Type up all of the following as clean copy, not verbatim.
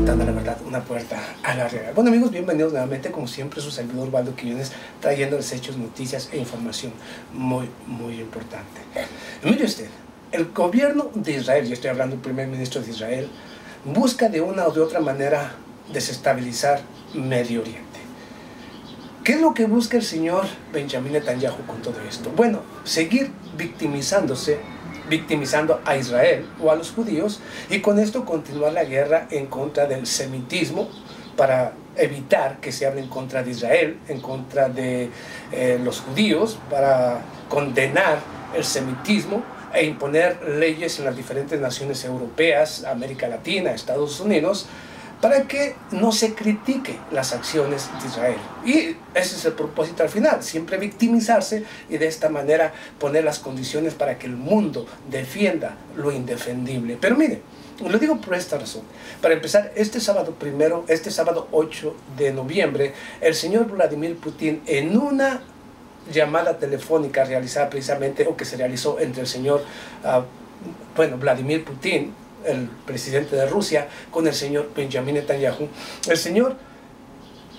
Ocultando la Verdad, una puerta a la realidad. Bueno amigos, bienvenidos nuevamente, como siempre, su servidor Waldo Quiñones, trayéndoles hechos, noticias e información muy importante. Mire usted, el gobierno de Israel, yo estoy hablando del primer ministro de Israel, busca de una o de otra manera desestabilizar Medio Oriente. ¿Qué es lo que busca el señor Benjamín Netanyahu con todo esto? Bueno, seguir victimizando a Israel o a los judíos, y con esto continuar la guerra en contra del semitismo, para evitar que se hable en contra de Israel, en contra de los judíos, para condenar el semitismo e imponer leyes en las diferentes naciones europeas, América Latina, Estados Unidos, para que no se critique las acciones de Israel. Y ese es el propósito al final, siempre victimizarse y de esta manera poner las condiciones para que el mundo defienda lo indefendible. Pero mire, lo digo por esta razón. Para empezar, este sábado 8 de noviembre, el señor Vladimir Putin, en una llamada telefónica realizada precisamente, o que se realizó entre el señor Vladimir Putin, el presidente de Rusia, con el señor Benjamín Netanyahu, el señor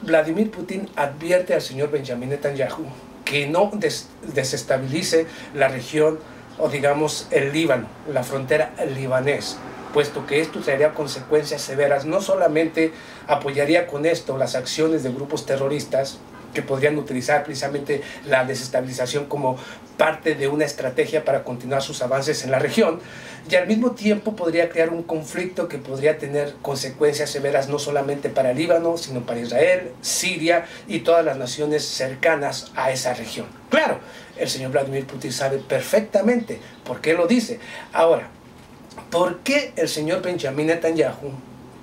Vladimir Putin advierte al señor Benjamín Netanyahu que no desestabilice la región, o digamos el Líbano, la frontera libanés, puesto que esto traería consecuencias severas. No solamente apoyaría con esto las acciones de grupos terroristas que podrían utilizar precisamente la desestabilización como parte de una estrategia para continuar sus avances en la región, y al mismo tiempo podría crear un conflicto que podría tener consecuencias severas no solamente para el Líbano, sino para Israel, Siria y todas las naciones cercanas a esa región. Claro, el señor Vladimir Putin sabe perfectamente por qué lo dice. Ahora, ¿por qué el señor Benjamín Netanyahu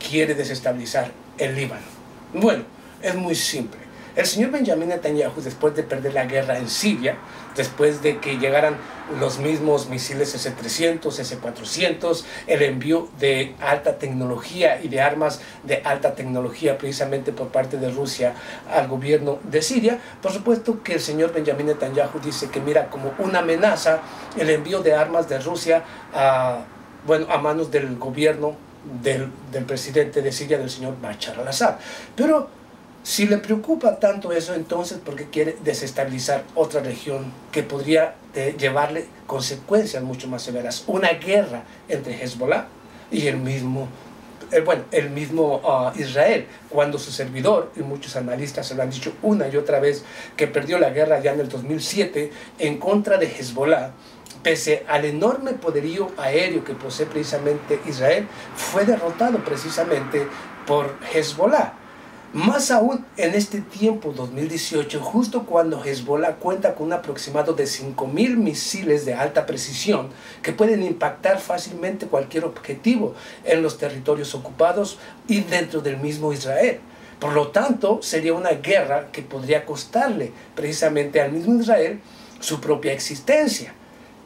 quiere desestabilizar el Líbano? Bueno, es muy simple. El señor Benjamín Netanyahu, después de perder la guerra en Siria, después de que llegaran los mismos misiles S-300, S-400, el envío de alta tecnología y de armas de alta tecnología precisamente por parte de Rusia al gobierno de Siria, por supuesto que el señor Benjamín Netanyahu dice que mira como una amenaza el envío de armas de Rusia a manos del gobierno del presidente de Siria, del señor Bashar al-Assad. Pero si le preocupa tanto eso, entonces ¿por qué quiere desestabilizar otra región que podría llevarle consecuencias mucho más severas? Una guerra entre Hezbollah y el mismo Israel, cuando su servidor y muchos analistas se lo han dicho una y otra vez, que perdió la guerra ya en el 2007 en contra de Hezbollah. Pese al enorme poderío aéreo que posee precisamente Israel, fue derrotado precisamente por Hezbollah. Más aún en este tiempo, 2018, justo cuando Hezbollah cuenta con un aproximado de 5.000 misiles de alta precisión que pueden impactar fácilmente cualquier objetivo en los territorios ocupados y dentro del mismo Israel. Por lo tanto, sería una guerra que podría costarle precisamente al mismo Israel su propia existencia.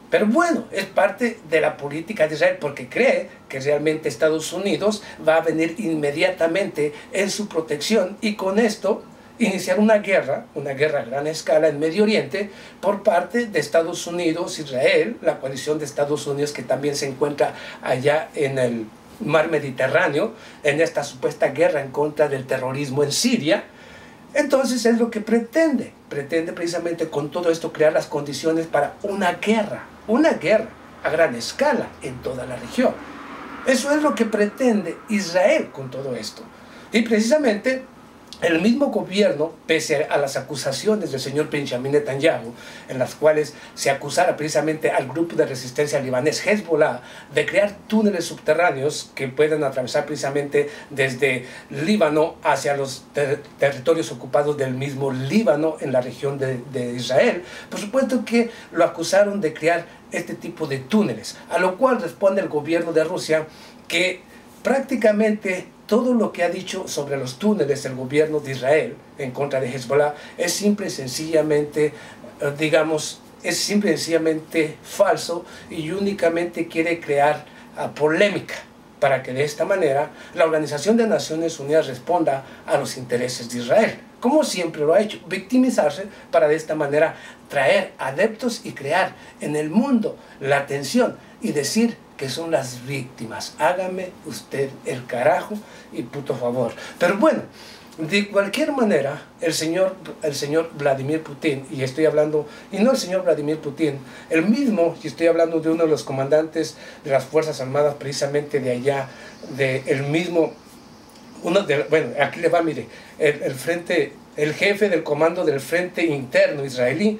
Pero bueno, es parte de la política de Israel, porque cree que realmente Estados Unidos va a venir inmediatamente en su protección, y con esto iniciar una guerra a gran escala en Medio Oriente por parte de Estados Unidos, Israel, la coalición de Estados Unidos que también se encuentra allá en el mar Mediterráneo, en esta supuesta guerra en contra del terrorismo en Siria. Entonces es lo que pretende precisamente con todo esto crear las condiciones para una guerra a gran escala en toda la región. Eso es lo que pretende Israel con todo esto. Y precisamente el mismo gobierno, pese a las acusaciones del señor Benjamín Netanyahu, en las cuales se acusara precisamente al grupo de resistencia libanés Hezbollah de crear túneles subterráneos que pueden atravesar precisamente desde Líbano hacia los territorios ocupados del mismo Líbano en la región de Israel, por supuesto que lo acusaron de crear este tipo de túneles, a lo cual responde el gobierno de Rusia que prácticamente todo lo que ha dicho sobre los túneles del gobierno de Israel en contra de Hezbollah es simple y sencillamente, falso, y únicamente quiere crear polémica para que de esta manera la Organización de Naciones Unidas responda a los intereses de Israel, como siempre lo ha hecho, victimizarse para de esta manera traer adeptos y crear en el mundo la tensión y decir que son las víctimas. Hágame usted el carajo y puto favor. Pero bueno, de cualquier manera, el señor Vladimir Putin, y estoy hablando, y no el señor Vladimir Putin, el mismo, y estoy hablando de uno de los comandantes de las Fuerzas Armadas, precisamente de allá, el mismo, bueno, aquí le va, mire, el jefe del comando del Frente Interno israelí,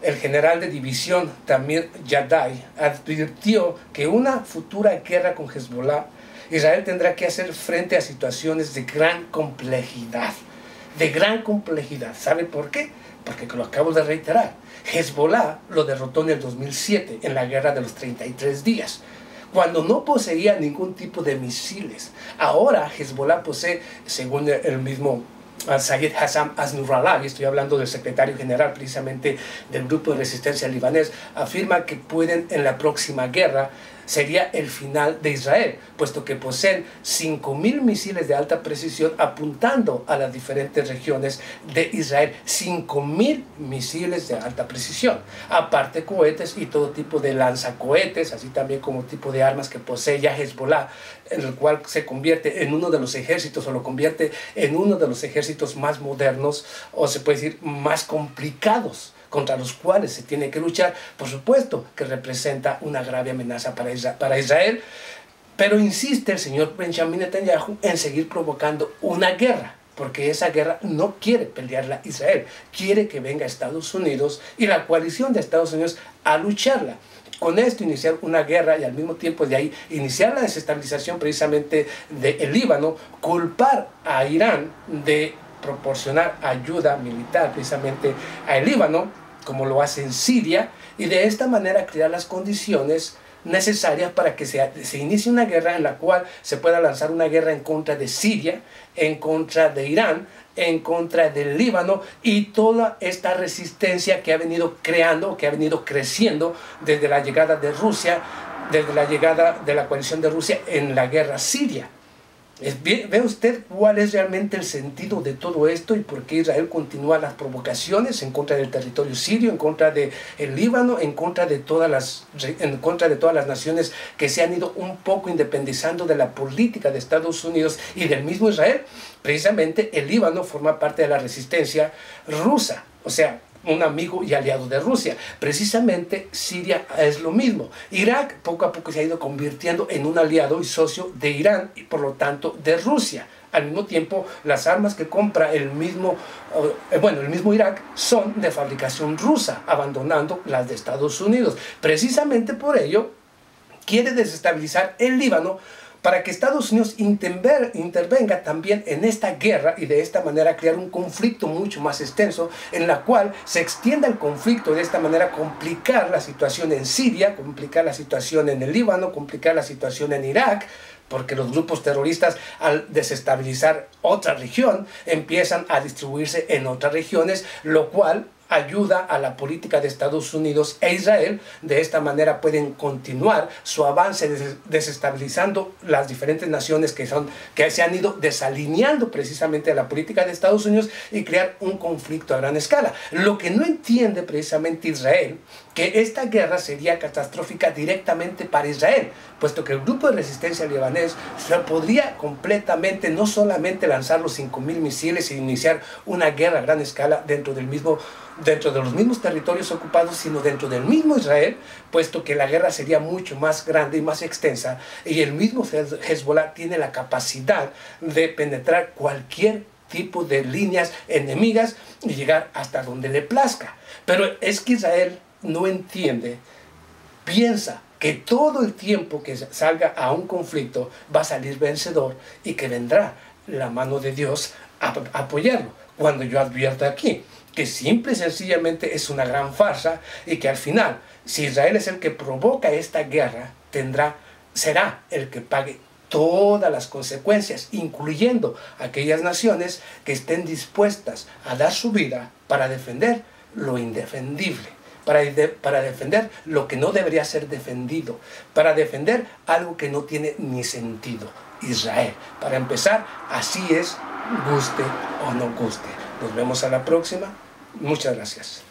el general de división Tamir Yadai, advirtió que una futura guerra con Hezbollah, Israel tendrá que hacer frente a situaciones de gran complejidad. De gran complejidad. ¿Sabe por qué? Porque lo acabo de reiterar. Hezbollah lo derrotó en el 2007, en la guerra de los 33 días, cuando no poseía ningún tipo de misiles. Ahora Hezbollah posee, según el mismo Sayed Hassan Nasrallah, y estoy hablando del secretario general precisamente del grupo de resistencia libanés, afirma que pueden en la próxima guerra sería el final de Israel, puesto que poseen 5.000 misiles de alta precisión apuntando a las diferentes regiones de Israel. 5.000 misiles de alta precisión, aparte cohetes y todo tipo de lanzacohetes, así también como tipo de armas que posee ya Hezbollah, en el cual se convierte en uno de los ejércitos, o lo convierte en uno de los ejércitos más modernos, o se puede decir más complicados, contra los cuales se tiene que luchar. Por supuesto que representa una grave amenaza para Israel, pero insiste el señor Benjamin Netanyahu en seguir provocando una guerra, porque esa guerra no quiere pelearla Israel, quiere que venga Estados Unidos y la coalición de Estados Unidos a lucharla. Con esto iniciar una guerra y al mismo tiempo de ahí iniciar la desestabilización precisamente del Líbano, culpar a Irán de proporcionar ayuda militar precisamente al Líbano, como lo hace en Siria, y de esta manera crear las condiciones necesarias para que se inicie una guerra en la cual se pueda lanzar una guerra en contra de Siria, en contra de Irán, en contra del Líbano y toda esta resistencia que ha venido creando, que ha venido creciendo desde la llegada de Rusia, desde la llegada de la coalición de Rusia en la guerra siria. ¿Ve usted cuál es realmente el sentido de todo esto y por qué Israel continúa las provocaciones en contra del territorio sirio, en contra del Líbano, en contra de todas las naciones que se han ido un poco independizando de la política de Estados Unidos y del mismo Israel? Precisamente el Líbano forma parte de la resistencia rusa, o sea, un amigo y aliado de Rusia. Precisamente Siria es lo mismo. Irak poco a poco se ha ido convirtiendo en un aliado y socio de Irán y por lo tanto de Rusia. Al mismo tiempo, las armas que compra el mismo Irak son de fabricación rusa, abandonando las de Estados Unidos. Precisamente por ello, quiere desestabilizar el Líbano para que Estados Unidos intervenga también en esta guerra y de esta manera crear un conflicto mucho más extenso en la cual se extienda el conflicto, de esta manera complicar la situación en Siria, complicar la situación en el Líbano, complicar la situación en Irak, porque los grupos terroristas al desestabilizar otra región empiezan a distribuirse en otras regiones, lo cual ayuda a la política de Estados Unidos e Israel. De esta manera pueden continuar su avance desestabilizando las diferentes naciones que se han ido desalineando precisamente de la política de Estados Unidos y crear un conflicto a gran escala. Lo que no entiende precisamente Israel, que esta guerra sería catastrófica directamente para Israel, puesto que el grupo de resistencia libanés se podría completamente, no solamente lanzar los 5.000 misiles e iniciar una guerra a gran escala dentro de los mismos territorios ocupados, sino dentro del mismo Israel, puesto que la guerra sería mucho más grande y más extensa, y el mismo Hezbollah tiene la capacidad de penetrar cualquier tipo de líneas enemigas y llegar hasta donde le plazca. Pero es que Israel no entiende, piensa que todo el tiempo que salga a un conflicto va a salir vencedor y que vendrá la mano de Dios a apoyarlo. Cuando yo advierto aquí que simple y sencillamente es una gran farsa y que al final, si Israel es el que provoca esta guerra, será el que pague todas las consecuencias, incluyendo aquellas naciones que estén dispuestas a dar su vida para defender lo indefendible, para defender lo que no debería ser defendido, para defender algo que no tiene ni sentido. Israel, para empezar, así es, guste o no guste. Nos vemos a la próxima. Muchas gracias.